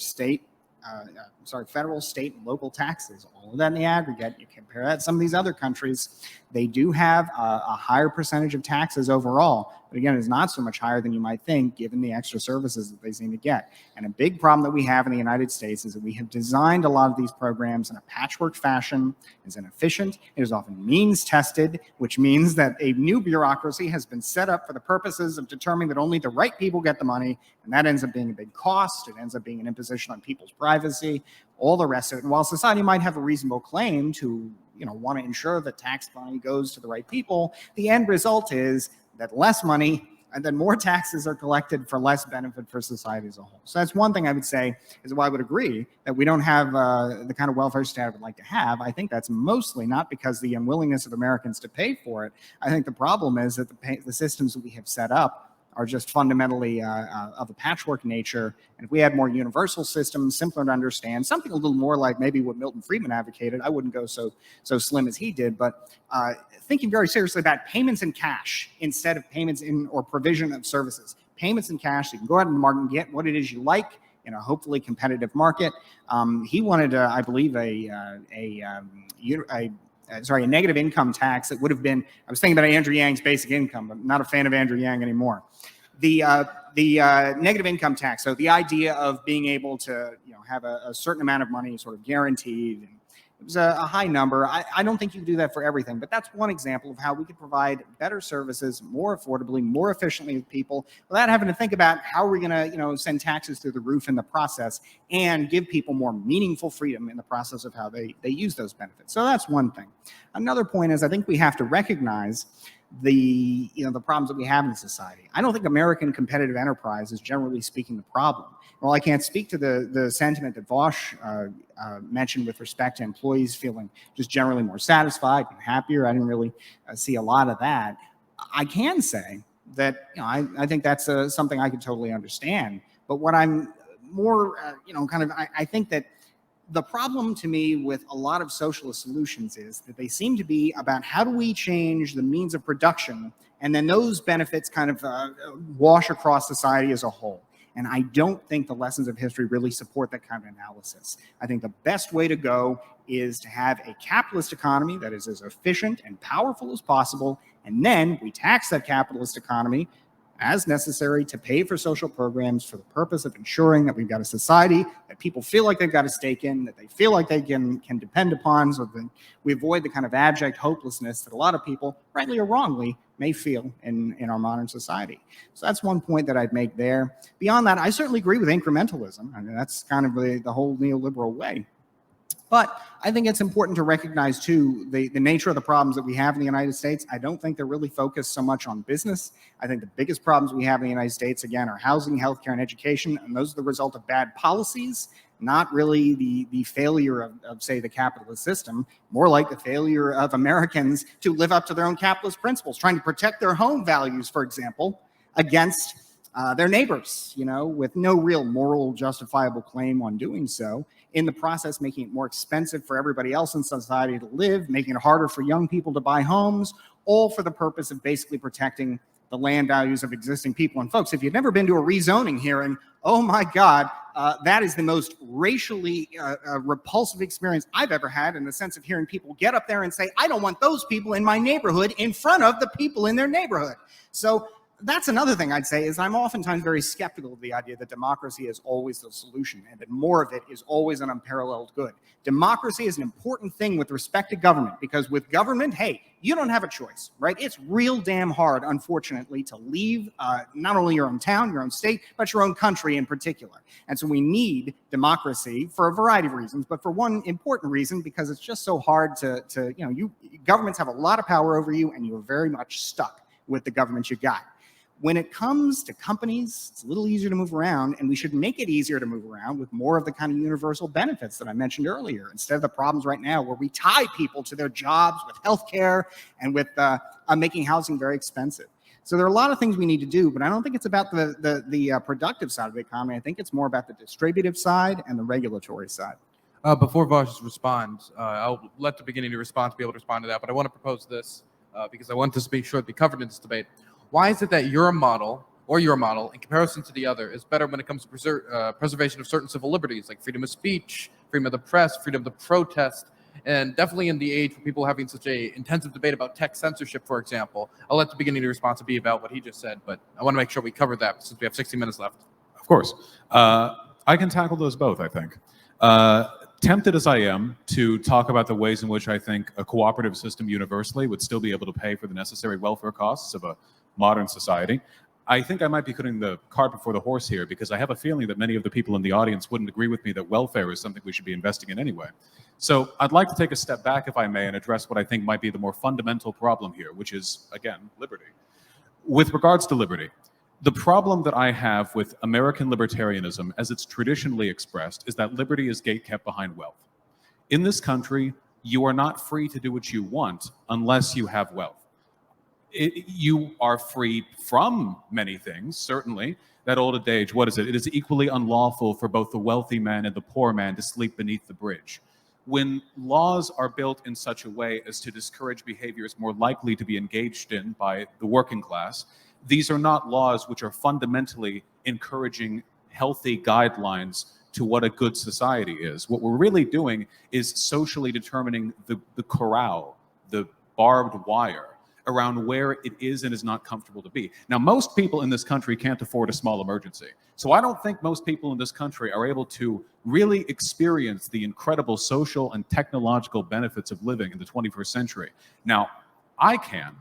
federal, state, and local taxes, all of that in the aggregate, you compare that to some of these other countries, they do have a higher percentage of taxes overall. But again, it's not so much higher than you might think, given the extra services that they seem to get. And a big problem that we have in the United States is that we have designed a lot of these programs in a patchwork fashion. It's inefficient. It is often means tested, which means that a new bureaucracy has been set up for the purposes of determining that only the right people get the money. And that ends up being a big cost. It ends up being an imposition on people's privacy, all the rest of it. And while society might have a reasonable claim to want to ensure that tax money goes to the right people, the end result is that less money and then more taxes are collected for less benefit for society as a whole. So that's one thing I would say is why I would agree that we don't have the kind of welfare state I would like to have. I think that's mostly not because the unwillingness of Americans to pay for it. I think the problem is that the systems that we have set up are just fundamentally of a patchwork nature. And if we had more universal systems, simpler to understand, something a little more like maybe what Milton Friedman advocated, I wouldn't go so slim as he did, but thinking very seriously about payments in cash instead of payments in or provision of services. Payments in cash, so you can go out in the market and get what it is you like in a hopefully competitive market. He wanted, I believe, a negative income tax that would have been, I was thinking about Andrew Yang's basic income, but I'm not a fan of Andrew Yang anymore. The negative income tax, so the idea of being able to have a certain amount of money sort of guaranteed, and it was a high number. I don't think you can do that for everything, but that's one example of how we could provide better services more affordably, more efficiently with people without having to think about how we're going to send taxes through the roof in the process and give people more meaningful freedom in the process of how they use those benefits. So that's one thing. Another point is I think we have to recognize the problems that we have in society. I don't think American competitive enterprise is generally speaking the problem. Well, I can't speak to the sentiment that Vaush mentioned with respect to employees feeling just generally more satisfied and happier. I didn't really see a lot of that. I can say that I think that's something I could totally understand. But what I'm more I think that the problem to me with a lot of socialist solutions is that they seem to be about how do we change the means of production, and then those benefits kind of wash across society as a whole. And I don't think the lessons of history really support that kind of analysis. I think the best way to go is to have a capitalist economy that is as efficient and powerful as possible, and then we tax that capitalist economy as necessary to pay for social programs for the purpose of ensuring that we've got a society that people feel like they've got a stake in, that they feel like they can depend upon, so that we avoid the kind of abject hopelessness that a lot of people, rightly or wrongly, may feel in our modern society. So that's one point that I'd make there. Beyond that, I certainly agree with incrementalism. I mean, that's kind of the whole neoliberal way. But I think it's important to recognize, too, the nature of the problems that we have in the United States. I don't think they're really focused so much on business. I think the biggest problems we have in the United States, again, are housing, healthcare, and education, and those are the result of bad policies, not really the failure of, say, the capitalist system, more like the failure of Americans to live up to their own capitalist principles, trying to protect their home values, for example, against their neighbors, with no real moral justifiable claim on doing so, in the process making it more expensive for everybody else in society to live, making it harder for young people to buy homes, all for the purpose of basically protecting the land values of existing people. And folks, if you've never been to a rezoning hearing, oh my God, that is the most racially repulsive experience I've ever had, in the sense of hearing people get up there and say, I don't want those people in my neighborhood in front of the people in their neighborhood. So that's another thing I'd say, is I'm oftentimes very skeptical of the idea that democracy is always the solution and that more of it is always an unparalleled good. Democracy is an important thing with respect to government, because with government, hey, you don't have a choice, right? It's real damn hard, unfortunately, to leave not only your own town, your own state, but your own country in particular. And so we need democracy for a variety of reasons, but for one important reason, because it's just so hard governments have a lot of power over you, and you are very much stuck with the government you got. When it comes to companies, it's a little easier to move around, and we should make it easier to move around with more of the kind of universal benefits that I mentioned earlier, instead of the problems right now where we tie people to their jobs with healthcare and with making housing very expensive. So there are a lot of things we need to do, but I don't think it's about the productive side of the economy. I think it's more about the distributive side and the regulatory side. Before Vaush responds, I'll let the beginning of your response be able to respond to that, but I want to propose this because I want this to be sure to be covered in this debate. Why is it that your model, in comparison to the other, is better when it comes to preservation of certain civil liberties, like freedom of speech, freedom of the press, freedom to protest, and definitely in the age where people are having such a intensive debate about tech censorship, for example? I'll let the beginning of your response be about what he just said, but I want to make sure we cover that since we have 60 minutes left. Of course. I can tackle those both, I think. Tempted as I am to talk about the ways in which I think a cooperative system universally would still be able to pay for the necessary welfare costs of a modern society, I think I might be putting the cart before the horse here, because I have a feeling that many of the people in the audience wouldn't agree with me that welfare is something we should be investing in anyway. So I'd like to take a step back, if I may, and address what I think might be the more fundamental problem here, which is, again, liberty. With regards to liberty, The problem that I have with American libertarianism, as it's traditionally expressed, is that liberty is gatekept behind wealth. In this country, you are not free to do what you want unless you have wealth. You are free from many things, certainly. That old adage, what is it? It is equally unlawful for both the wealthy man and the poor man to sleep beneath the bridge. When laws are built in such a way as to discourage behaviors more likely to be engaged in by the working class, these are not laws which are fundamentally encouraging healthy guidelines to what a good society is. What we're really doing is socially determining the corral, the barbed wire around where it is and is not comfortable to be. Now, most people in this country can't afford a small emergency. So I don't think most people in this country are able to really experience the incredible social and technological benefits of living in the 21st century. Now, I can,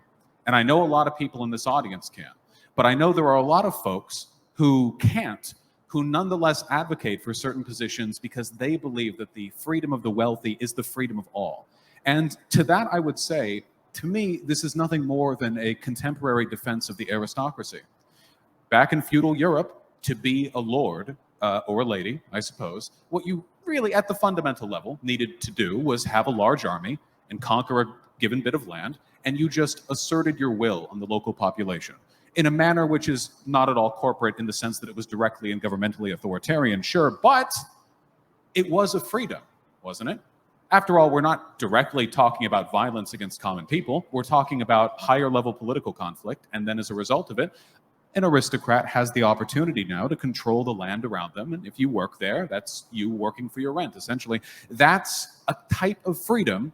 and I know a lot of people in this audience can, but I know there are a lot of folks who can't, who nonetheless advocate for certain positions because they believe that the freedom of the wealthy is the freedom of all. And to that, I would say, to me, this is nothing more than a contemporary defense of the aristocracy. Back in feudal Europe, to be a lord or a lady, I suppose, what you really, at the fundamental level, needed to do was have a large army and conquer a given bit of land, and you just asserted your will on the local population in a manner which is not at all corporate in the sense that it was directly and governmentally authoritarian, sure, but it was a freedom, wasn't it? After all, we're not directly talking about violence against common people. We're talking about higher level political conflict. And then as a result of it, an aristocrat has the opportunity now to control the land around them. And if you work there, that's you working for your rent, essentially. That's a type of freedom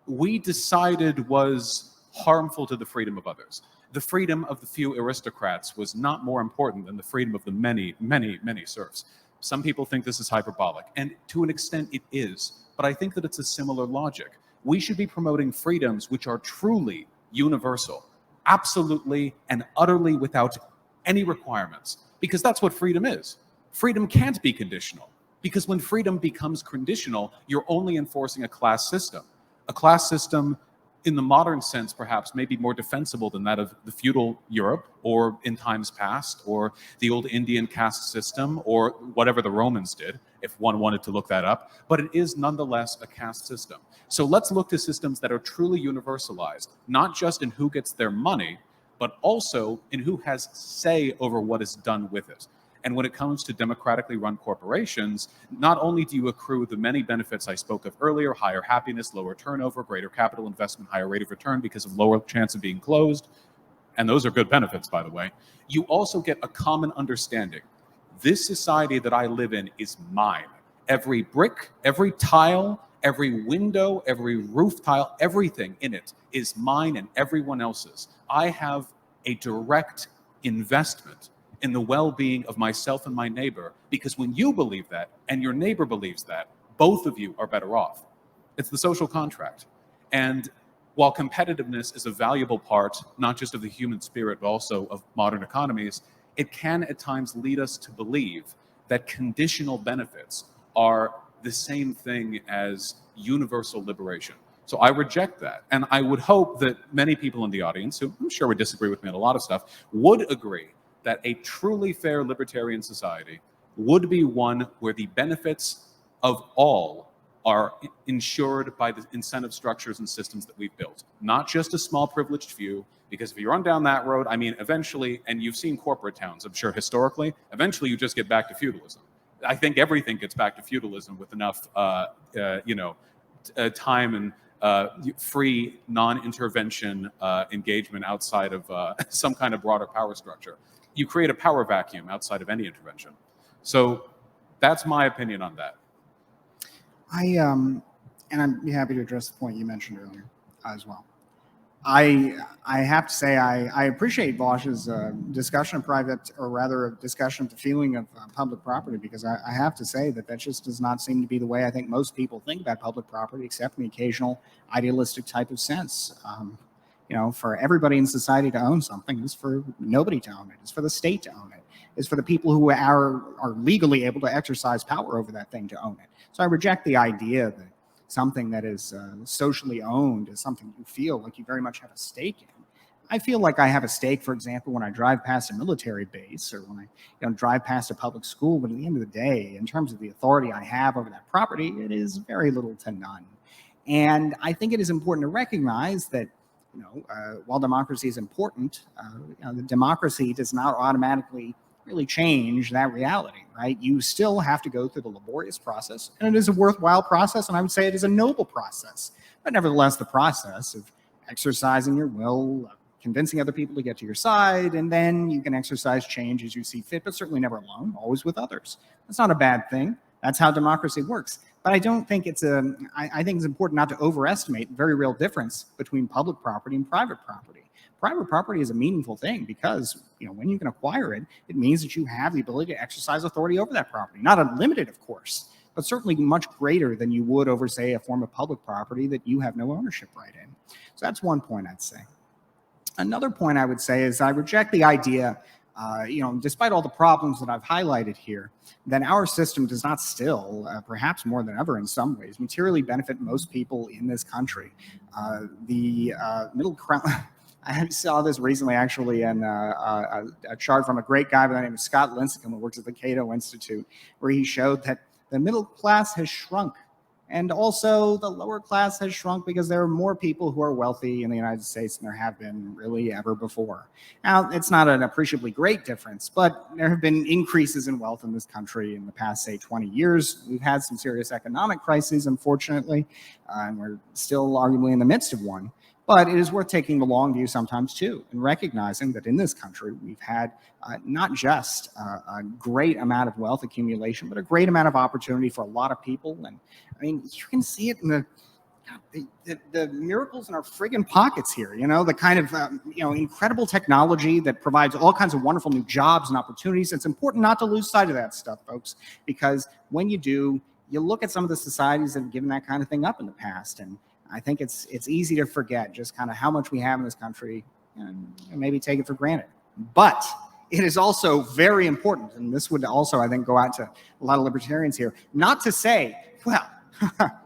we decided was harmful to the freedom of others. The freedom of the few aristocrats was not more important than the freedom of the many, many, many serfs. Some people think this is hyperbolic, and to an extent it is. But I think that it's a similar logic. We should be promoting freedoms which are truly universal, absolutely and utterly without any requirements, because that's what freedom is. Freedom can't be conditional, because when freedom becomes conditional, you're only enforcing a class system. A class system, in the modern sense, perhaps, may be more defensible than that of the feudal Europe, or in times past, or the old Indian caste system, or whatever the Romans did, if one wanted to look that up. But it is nonetheless a caste system. So let's look to systems that are truly universalized, not just in who gets their money, but also in who has say over what is done with it. And when it comes to democratically run corporations, not only do you accrue the many benefits I spoke of earlier, higher happiness, lower turnover, greater capital investment, higher rate of return because of lower chance of being closed, and those are good benefits, by the way, you also get a common understanding. This society that I live in is mine. Every brick, every tile, every window, every roof tile, everything in it is mine and everyone else's. I have a direct investment in the well-being of myself and my neighbor, because when you believe that and your neighbor believes that, both of you are better off. It's the social contract. And while competitiveness is a valuable part, not just of the human spirit, but also of modern economies, it can at times lead us to believe that conditional benefits are the same thing as universal liberation. So I reject that. And I would hope that many people in the audience, who I'm sure would disagree with me on a lot of stuff, would agree that a truly fair libertarian society would be one where the benefits of all are ensured by the incentive structures and systems that we've built, not just a small privileged few. Because if you run down that road, I mean, eventually, and you've seen corporate towns, I'm sure historically, eventually you just get back to feudalism. I think everything gets back to feudalism with enough, time and free non-intervention engagement outside of some kind of broader power structure. You create a power vacuum outside of any intervention. So that's my opinion on that. And I'm happy to address the point you mentioned earlier as well. I have to say I appreciate Vaush's discussion of private, or rather a discussion of the feeling of public property, because I have to say that just does not seem to be the way I think most people think about public property, except in the occasional idealistic type of sense. For everybody in society to own something is for nobody to own it. It's for the state to own it. It's for the people who are legally able to exercise power over that thing to own it. So I reject the idea that something that is socially owned is something you feel like you very much have a stake in. I feel like I have a stake, for example, when I drive past a military base or when I drive past a public school. But at the end of the day, in terms of the authority I have over that property, it is very little to none. And I think it is important to recognize that, while democracy is important, the democracy does not automatically really change that reality, right? You still have to go through the laborious process, and it is a worthwhile process, and I would say it is a noble process. But nevertheless, the process of exercising your will, convincing other people to get to your side, and then you can exercise change as you see fit, but certainly never alone, always with others. That's not a bad thing. That's how democracy works. But I don't think I think it's important not to overestimate the very real difference between public property and private property. Private property is a meaningful thing because, when you can acquire it, it means that you have the ability to exercise authority over that property. Not unlimited, of course, but certainly much greater than you would over, say, a form of public property that you have no ownership right in. So that's one point I'd say. Another point I would say is I reject the idea, despite all the problems that I've highlighted here, that our system does not still, perhaps more than ever in some ways, materially benefit most people in this country. The middle class. I saw this recently, actually, in a chart from a great guy by the name of Scott Lincecum, who works at the Cato Institute, where he showed that the middle class has shrunk. And also the lower class has shrunk because there are more people who are wealthy in the United States than there have been really ever before. Now, it's not an appreciably great difference, but there have been increases in wealth in this country in the past, say, 20 years. We've had some serious economic crises, unfortunately, and we're still arguably in the midst of one. But it is worth taking the long view sometimes, too, and recognizing that in this country, we've had not just a great amount of wealth accumulation, but a great amount of opportunity for a lot of people. And I mean, you can see it in the miracles in our friggin' pockets here, the kind of, incredible technology that provides all kinds of wonderful new jobs and opportunities. It's important not to lose sight of that stuff, folks, because when you do, you look at some of the societies that have given that kind of thing up in the past, and I think it's easy to forget just kind of how much we have in this country and maybe take it for granted. But it is also very important, and this would also, I think, go out to a lot of libertarians here, not to say, well,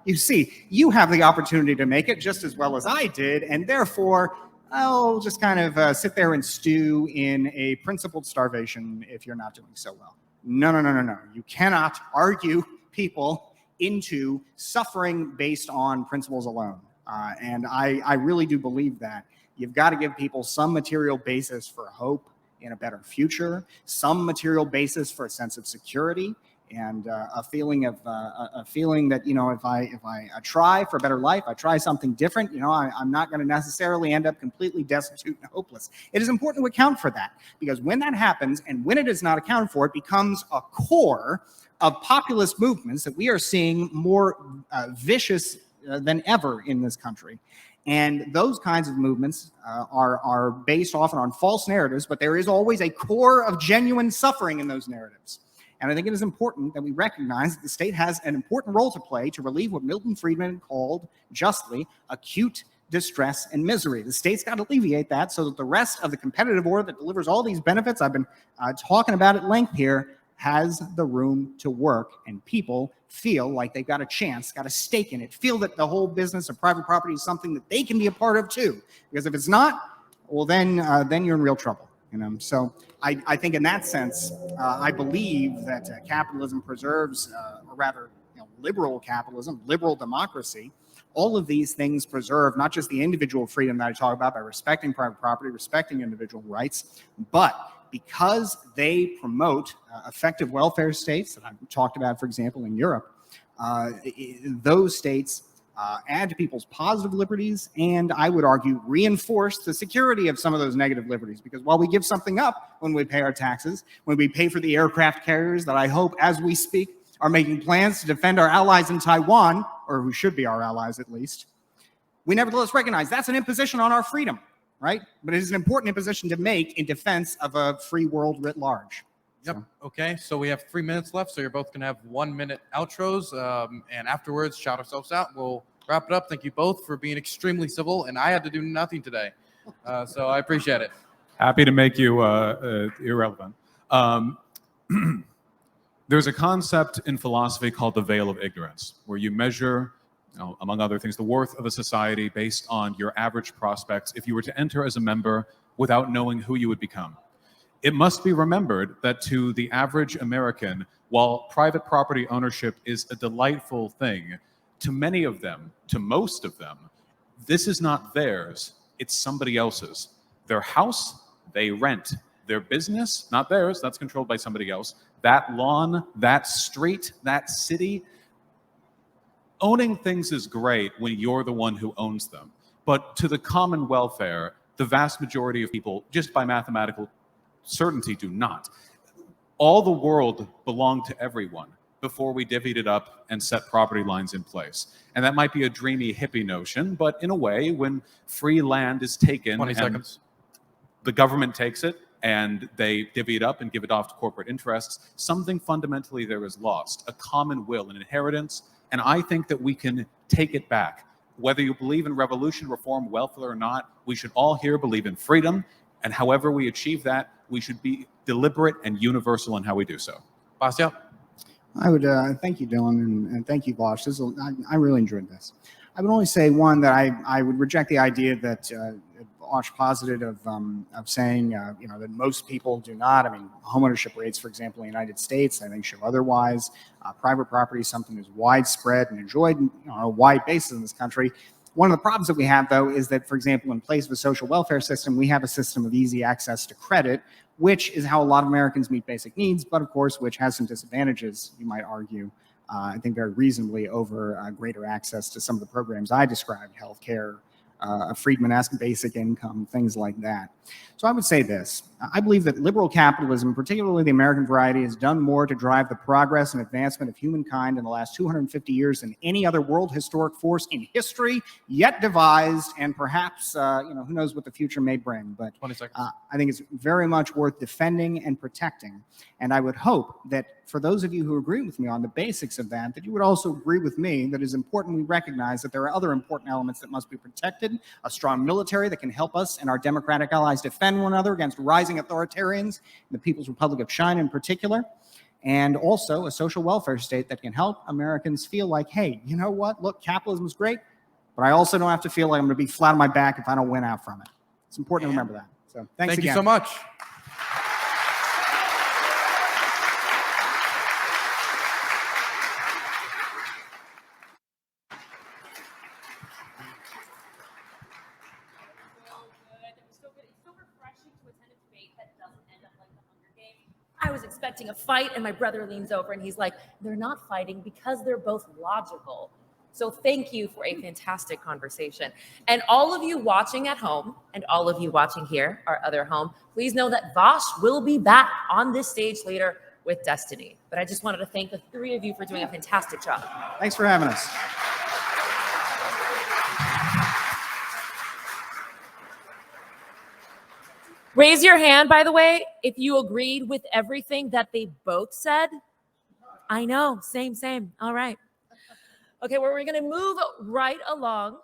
you see, you have the opportunity to make it just as well as I did, and therefore I'll just kind of sit there and stew in a principled starvation if you're not doing so well. No. You cannot argue people into suffering based on principles alone. And I really do believe that. You've got to give people some material basis for hope in a better future, some material basis for a sense of security, and a feeling that, if I try for a better life, I try something different, I'm not going to necessarily end up completely destitute and hopeless. It is important to account for that, because when that happens and when it is not accounted for, it becomes a core of populist movements that we are seeing more vicious than ever in this country. And those kinds of movements are based often on false narratives, but there is always a core of genuine suffering in those narratives. And I think it is important that we recognize that the state has an important role to play to relieve what Milton Friedman called, justly, acute distress and misery. The state's got to alleviate that so that the rest of the competitive order that delivers all these benefits I've been talking about at length here has the room to work, and people feel like they've got a chance, got a stake in it, feel that the whole business of private property is something that they can be a part of too. Because if it's not, well, then you're in real trouble. So I think in that sense, I believe that capitalism preserves, or rather, liberal capitalism, liberal democracy. All of these things preserve not just the individual freedom that I talk about by respecting private property, respecting individual rights, but because they promote effective welfare states that I've talked about, for example, in Europe, those states add to people's positive liberties and, I would argue, reinforce the security of some of those negative liberties. Because while we give something up when we pay our taxes, when we pay for the aircraft carriers that I hope, as we speak, are making plans to defend our allies in Taiwan, or who should be our allies at least, we nevertheless recognize that's an imposition on our freedom. Right? But it is an important imposition to make in defense of a free world writ large. Yep. So. Okay. So we have 3 minutes left. So you're both going to have 1 minute outros. And afterwards, shout ourselves out. We'll wrap it up. Thank you both for being extremely civil. And I had to do nothing today. So I appreciate it. Happy to make you irrelevant. There's a concept in philosophy called the veil of ignorance, where you measure among other things, the worth of a society based on your average prospects if you were to enter as a member without knowing who you would become. It must be remembered that to the average American, while private property ownership is a delightful thing, to many of them, to most of them, this is not theirs, it's somebody else's. Their house, they rent. Their business, not theirs, that's controlled by somebody else. That lawn, that street, that city. Owning things is great when you're the one who owns them. But to the common welfare, the vast majority of people, just by mathematical certainty, do not. All the world belonged to everyone before we divvied it up and set property lines in place. And that might be a dreamy hippie notion, but in a way, when free land is taken 20 and seconds. the government takes it and they divvy it up and give it off to corporate interests, something fundamentally there is lost, a common will, an inheritance. And I think that we can take it back. Whether you believe in revolution, reform, welfare or not, we should all here believe in freedom. And however we achieve that, we should be deliberate and universal in how we do so. Bastiat? I would thank you, Dylan, and thank you, Vaush. I really enjoyed this. I would only say one that I would reject the idea that Vaush posited of saying that most people do not. I mean, homeownership rates, for example, in the United States, I think show otherwise. Private property is something that's widespread and enjoyed on a wide basis in this country. One of the problems that we have, though, is that, for example, in place of a social welfare system, we have a system of easy access to credit, which is how a lot of Americans meet basic needs, but of course, which has some disadvantages, you might argue, I think very reasonably, over greater access to some of the programs I described, healthcare, a Friedman-esque basic income, things like that. So I would say this. I believe that liberal capitalism, particularly the American variety, has done more to drive the progress and advancement of humankind in the last 250 years than any other world historic force in history yet devised, and perhaps, who knows what the future may bring. But 20 seconds. I think it's very much worth defending and protecting. And I would hope that for those of you who agree with me on the basics of that you would also agree with me that it is important we recognize that there are other important elements that must be protected, a strong military that can help us and our democratic allies defend one another against rising authoritarians, the People's Republic of China in particular, and also a social welfare state that can help Americans feel like, hey, you know what? Look, capitalism is great, but I also don't have to feel like I'm going to be flat on my back if I don't win out from it. It's important to remember that. So thanks Thank again. you so much. I was expecting a fight, and my brother leans over and he's like, they're not fighting because they're both logical. So thank you for a fantastic conversation. And all of you watching at home and all of you watching here, our other home, please know that Vaush will be back on this stage later with Destiny. But I just wanted to thank the three of you for doing a fantastic job. Thanks for having us. Raise your hand, by the way, if you agreed with everything that they both said. I know, same. All right. Okay, well, we're going to move right along.